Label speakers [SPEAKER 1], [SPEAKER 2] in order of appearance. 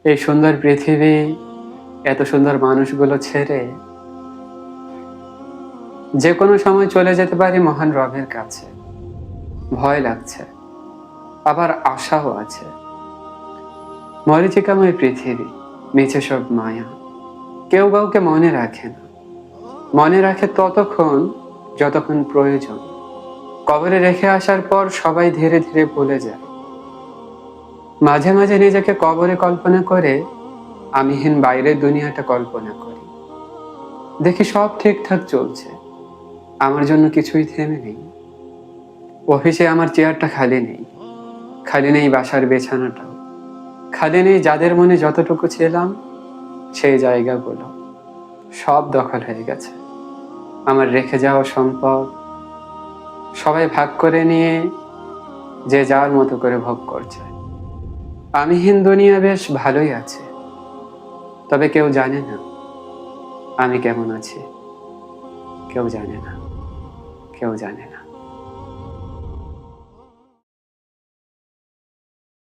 [SPEAKER 1] এই সুন্দর পৃথিবী, এত সুন্দর মানুষগুলো ছেড়ে যে কোনো সময় চলে যেতে পারি মহান রবের কাছে। ভয় লাগছে, আবার আশাও আছে। মরীচিকাময় পৃথিবী, মিছে সব মায়া। কেউ কাউকে মনে রাখে না, মনে রাখে ততক্ষণ যতক্ষণ প্রয়োজন। কবরে রেখে আসার পর সবাই ধীরে ধীরে ভুলে যায়। মাঝে মাঝে নিজেকে কবরে কল্পনা করে আমিহীন বাইরের দুনিয়াটা কল্পনা করি। দেখি সব ঠিকঠাক চলছে, আমার জন্য কিছুই থেমে নেই। অফিসে আমার চেয়ারটা খালি নেই, খালি নেই বাসার বিছানাটাও, খালি নেই যাদের মনে যতটুকু ছিলাম সেই জায়গাগুলো। সব দখল হয়ে গেছে। আমার রেখে যাওয়া সম্পদ সবাই ভাগ করে নিয়ে যে যার মতো করে ভোগ করছে। আমিহীন দুনিয়া বেশ ভালোই আছে, তবে কেউ জানে না আমি কেমন আছি। কেউ জানে না, কেউ জানে না।